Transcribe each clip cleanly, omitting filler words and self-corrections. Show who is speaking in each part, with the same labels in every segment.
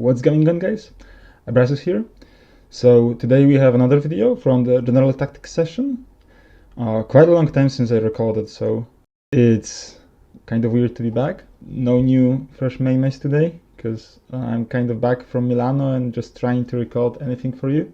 Speaker 1: What's going on, guys? Abrasus here. So today we have another video from the general tactics session. Quite a long time since I recorded, so it's kind of weird to be back. No new fresh memes today, because I'm kind of back from Milano and just trying to record anything for you.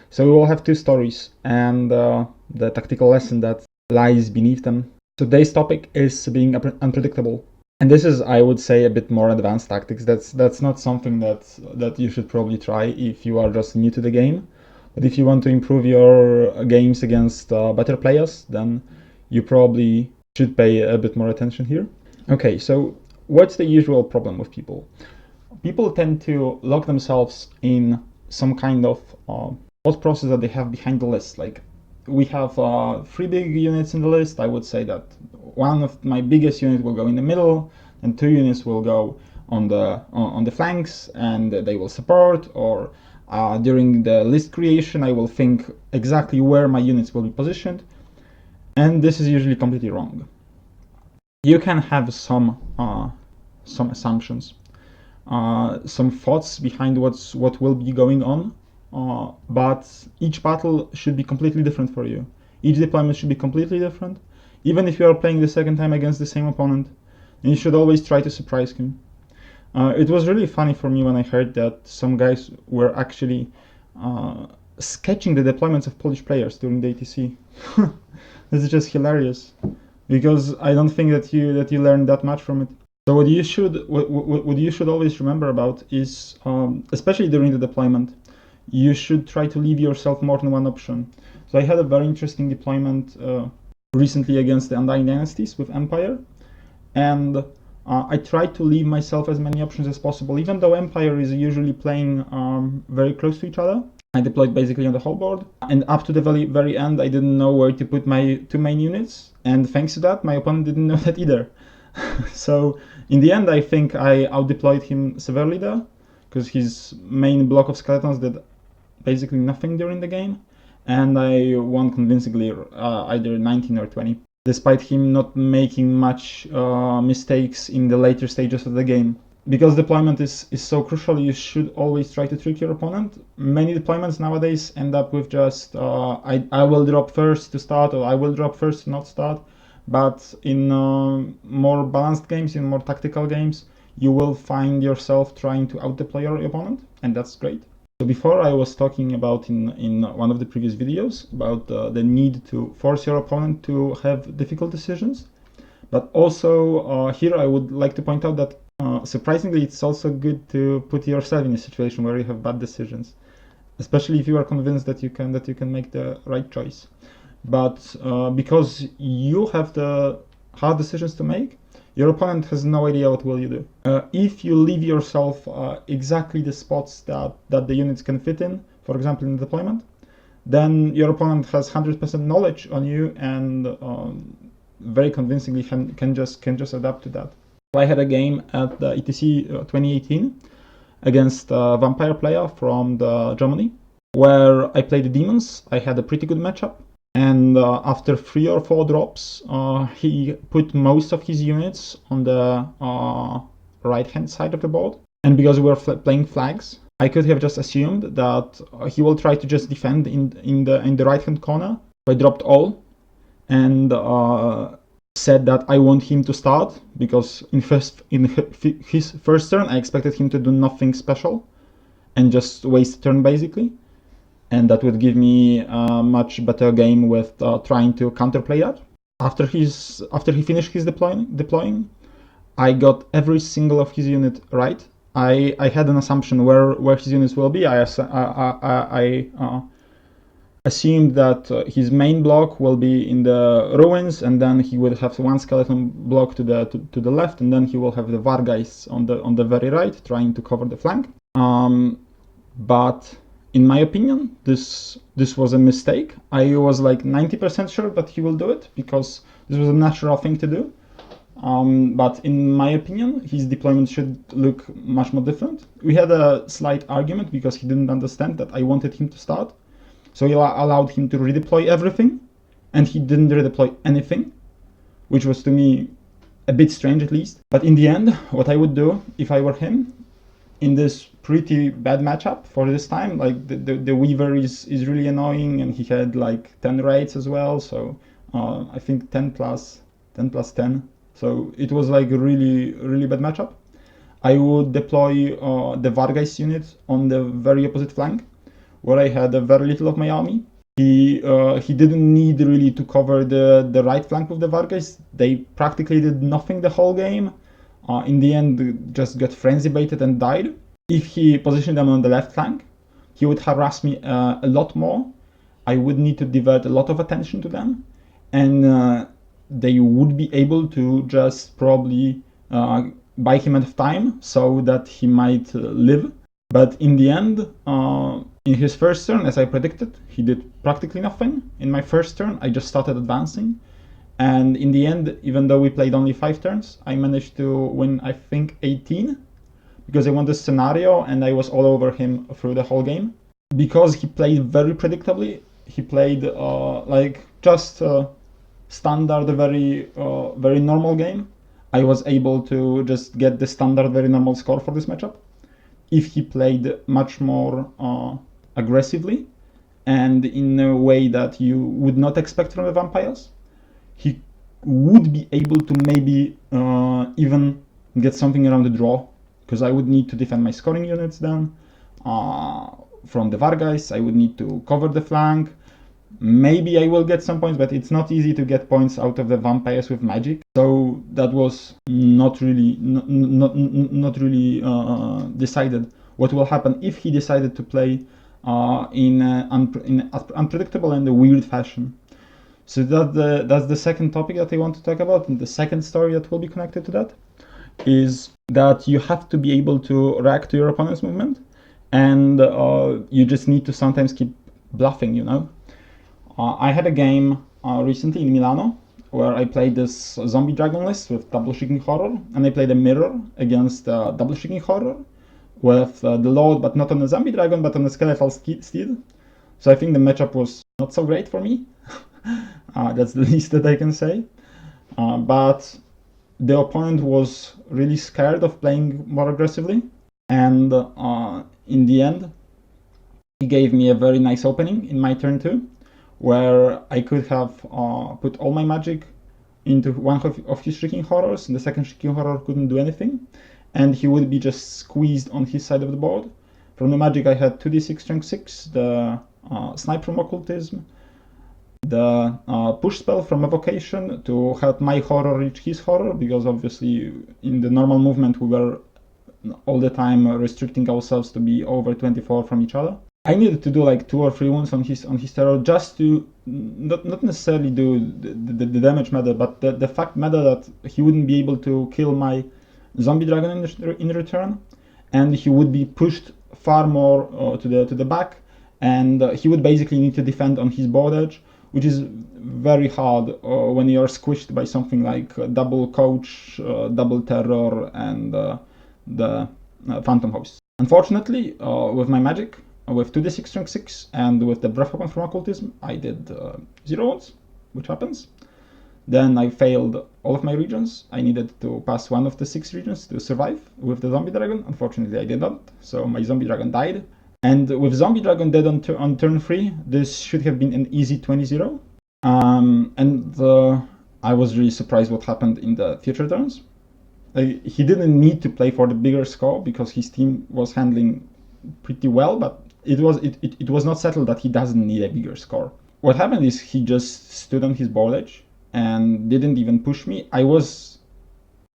Speaker 1: So we will have two stories and the tactical lesson that lies beneath them. Today's topic is being unpredictable. And this is, I would say, a bit more advanced tactics. That's not something that you should probably try if you are just new to the game. But if you want to improve your games against better players, then you probably should pay a bit more attention here. Okay, so what's the usual problem with people? People tend to lock themselves in some kind of thought process that they have behind the list. Like, we have 3 big units in the list. I would say that one of my biggest units will go in the middle, and 2 units will go on the flanks, and they will support. Or during the list creation, I will think exactly where my units will be positioned, and this is usually completely wrong. You can have some assumptions, some thoughts behind what will be going on. But each battle should be completely different for you. Each deployment should be completely different. Even if you are playing the second time against the same opponent, you should always try to surprise him. It was really funny for me when I heard that some guys were actually sketching the deployments of Polish players during the ATC. This is just hilarious, because I don't think that you learn that much from it. So what you should always remember about is, especially during the deployment, you should try to leave yourself more than one option. So I had a very interesting deployment recently against the Undying Dynasties with Empire, and I tried to leave myself as many options as possible, even though Empire is usually playing very close to each other. I deployed basically on the whole board, and up to the very end I didn't know where to put my 2 main units, and thanks to that my opponent didn't know that either. So in the end I think I outdeployed him severely there, because his main block of skeletons did basically nothing during the game, and I won convincingly, either 19 or 20, despite him not making much mistakes in the later stages of the game. Because deployment is so crucial, you should always try to trick your opponent. Many deployments nowadays end up with just I will drop first to start, or I will drop first to not start. But in more balanced games, in more tactical games, you will find yourself trying to outdeploy your opponent, and that's great. So before, I was talking about in one of the previous videos about the need to force your opponent to have difficult decisions. But also here I would like to point out that surprisingly it's also good to put yourself in a situation where you have bad decisions, especially if you are convinced that you can make the right choice. But because you have the hard decisions to make, your opponent has no idea what will you do. If you leave yourself exactly the spots that the units can fit in, for example in the deployment, then your opponent has 100% knowledge on you, and very convincingly can just adapt to that. I had a game at the ETC 2018 against a vampire player from Germany, where I played the demons. I had a pretty good matchup. And after 3 or 4 drops, he put most of his units on the right-hand side of the board. And because we were playing flags, I could have just assumed that he will try to just defend in the right-hand corner. I dropped all and said that I want him to start, because in his first turn I expected him to do nothing special and just waste a turn basically. And that would give me a much better game with trying to counterplay that. After he finished his deploying, I got every single of his unit right. I had an assumption where his units will be. I assumed that his main block will be in the ruins, and then he would have 1 skeleton block to the left, and then he will have the Vargeists on the very right, trying to cover the flank. But in my opinion, this was a mistake. I was like 90% sure that he will do it, because this was a natural thing to do. But in my opinion, his deployment should look much more different. We had a slight argument because he didn't understand that I wanted him to start. So he allowed him to redeploy everything, and he didn't redeploy anything, which was to me a bit strange at least. But in the end, what I would do if I were him in this pretty bad matchup for this time. Like the Weaver is really annoying, and he had like 10 raids as well, so I think 10 plus 10. So it was like a really bad matchup. I would deploy the Vargas unit on the very opposite flank, where I had very little of my army. He didn't need really to cover the right flank with the Vargas. They practically did nothing the whole game. In the end, just got frenzy baited and died. If he positioned them on the left flank, he would harass me a lot more. I would need to divert a lot of attention to them, and they would be able to just probably buy him enough time so that he might live. But in the end, in his first turn, as I predicted, he did practically nothing. In my first turn, I just started advancing. And in the end, even though we played only 5 turns, I managed to win, I think, 18. Because I won this scenario and I was all over him through the whole game. Because he played very predictably, he played like just standard, very normal game. I was able to just get the standard, very normal score for this matchup. If he played much more aggressively and in a way that you would not expect from the vampires, he would be able to maybe even get something around the draw, because I would need to defend my scoring units then from the Vargas. I would need to cover the flank. Maybe I will get some points, but it's not easy to get points out of the vampires with magic. So that was not really decided what will happen if he decided to play in unpredictable and a weird fashion. So that's the second topic that I want to talk about, and the second story that will be connected to that is that you have to be able to react to your opponent's movement, and you just need to sometimes keep bluffing, you know. I had a game recently in Milano where I played this zombie dragon list with double shrieking horror, and I played a mirror against double shrieking horror with the load, but not on the zombie dragon, but on the skeletal steed. So I think the matchup was not so great for me. That's the least that I can say. But the opponent was really scared of playing more aggressively, and in the end, he gave me a very nice opening in my turn 2, where I could have put all my magic into one of his shrieking horrors, and the second shrieking horror couldn't do anything, and he would be just squeezed on his side of the board. From the magic, I had 2d6 strength 6, the snipe from occultism, the push spell from evocation to help my horror reach his horror, because obviously in the normal movement we were all the time restricting ourselves to be over 24 from each other. I needed to do like 2 or 3 wounds on his terror, just to not necessarily do the damage matter, but the fact matter that he wouldn't be able to kill my zombie dragon in return, and he would be pushed far more to the back, and he would basically need to defend on his board edge, which is very hard when you're squished by something like double coach, double terror, and the phantom host. Unfortunately, with my magic, with 2d6 strength 6 and with the breath weapon from occultism, I did 0 wounds, which happens. Then I failed all of my regions. I needed to pass one of the 6 regions to survive with the zombie dragon. Unfortunately, I did not, so my zombie dragon died. And with zombie dragon dead on turn 3, this should have been an easy 20-0. I was really surprised what happened in the future turns. He didn't need to play for the bigger score because his team was handling pretty well, but it was not settled that he doesn't need a bigger score. What happened is he just stood on his board edge and didn't even push me.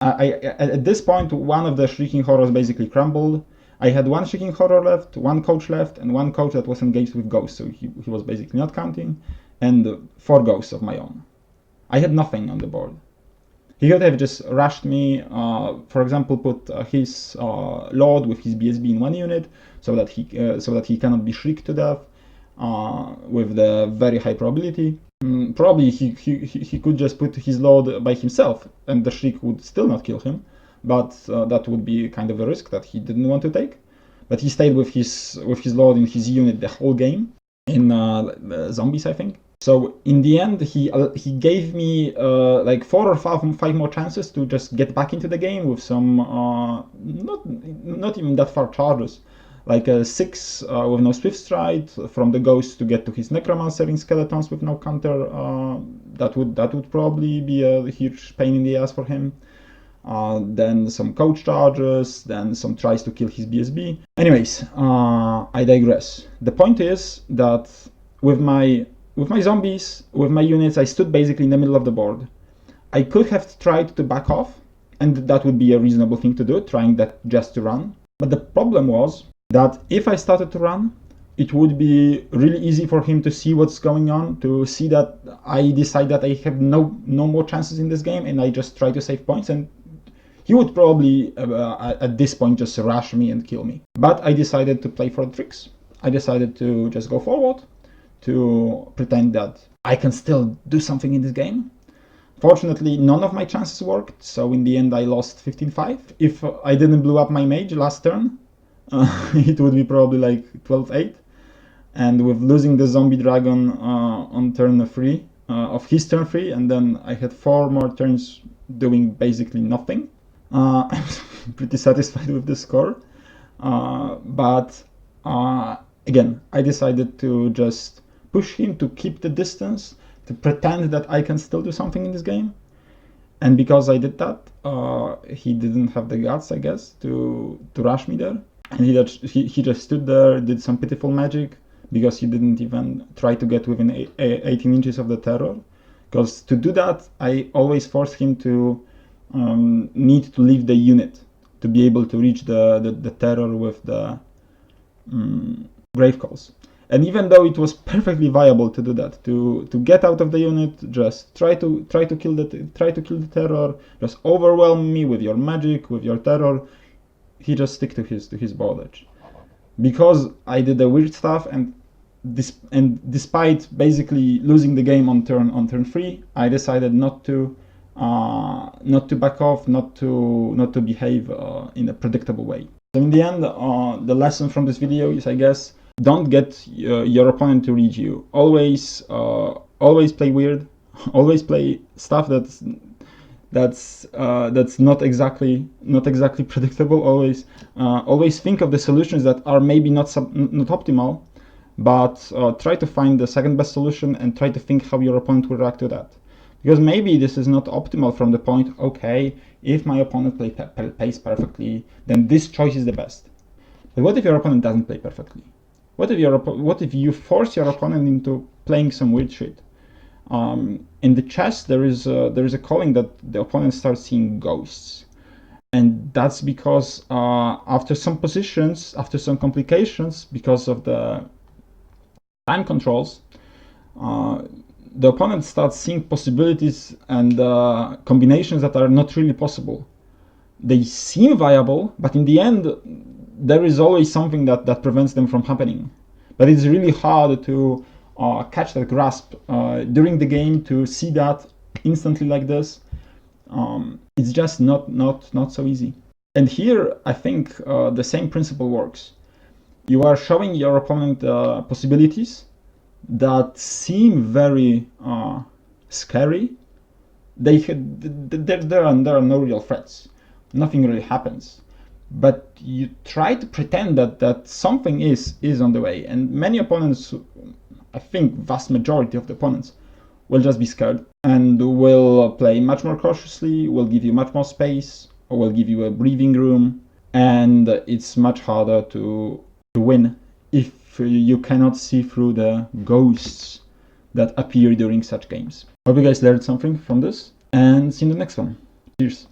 Speaker 1: At this point, one of the shrieking horrors basically crumbled. I had 1 shrieking horror left, 1 coach left, and 1 coach that was engaged with ghosts, so he was basically not counting, and 4 ghosts of my own. I had nothing on the board. He could have just rushed me, for example, put his Lord with his BSB in 1 unit, so that he cannot be shrieked to death with the very high probability. Probably he could just put his Lord by himself, and the shriek would still not kill him, but that would be kind of a risk that he didn't want to take. But he stayed with his Lord in his unit the whole game, in zombies, I think. So in the end, he gave me like 4 or 5 more chances to just get back into the game with some not even that far charges, like a 6 with no swift stride from the ghost to get to his necromancer in skeletons with no counter. That would probably be a huge pain in the ass for him. Then some coach charges, then some tries to kill his BSB. Anyways, I digress. The point is that with my zombies, with my units, I stood basically in the middle of the board. I could have tried to back off, and that would be a reasonable thing to do, trying that just to run. But the problem was that if I started to run, it would be really easy for him to see what's going on, to see that I decide that I have no more chances in this game, and I just try to save points, and he would probably at this point just rush me and kill me. But I decided to play for the tricks. I decided to just go forward, to pretend that I can still do something in this game. Fortunately, none of my chances worked, so in the end I lost 15-5. If I didn't blow up my mage last turn, it would be probably like 12-8. And with losing the zombie dragon on turn 3, of his turn 3, and then I had 4 more turns doing basically nothing. I'm pretty satisfied with the score. But again, I decided to just push him to keep the distance, to pretend that I can still do something in this game. And because I did that, he didn't have the guts, I guess, to rush me there. And he just stood there, did some pitiful magic, because he didn't even try to get within 18 inches of the terror. Because to do that, I always forced him to need to leave the unit to be able to reach the terror with the grave calls. And even though it was perfectly viable to do that, to get out of the unit, just try to kill the terror, just overwhelm me with your magic, with your terror, he just stick to his board edge. Because I did the weird stuff, and despite basically losing the game on turn 3, I decided not to back off, not to behave in a predictable way. So in the end, the lesson from this video is, I guess, don't get your opponent to read you. Always play weird. Always play stuff that's not exactly predictable. Always think of the solutions that are maybe not optimal, but try to find the second best solution and try to think how your opponent will react to that. Because maybe this is not optimal from the point, okay, if my opponent plays perfectly, then this choice is the best. But what if your opponent doesn't play perfectly? What if you force your opponent into playing some weird shit? In the chess, there is a calling that the opponent starts seeing ghosts, and that's because after some positions, after some complications, because of the time controls, the opponent starts seeing possibilities and combinations that are not really possible. They seem viable, but in the end, there is always something that prevents them from happening. But it's really hard to catch that grasp during the game, to see that instantly like this. It's just not so easy. And here, I think the same principle works. You are showing your opponent possibilities that seem very scary. There are no real threats. Nothing really happens. But you try to pretend that something is on the way. And many opponents, I think vast majority of the opponents, will just be scared and will play much more cautiously, will give you much more space, or will give you a breathing room. And it's much harder to win if you cannot see through the ghosts that appear during such games. Hope you guys learned something from this, and see you in the next one. Cheers.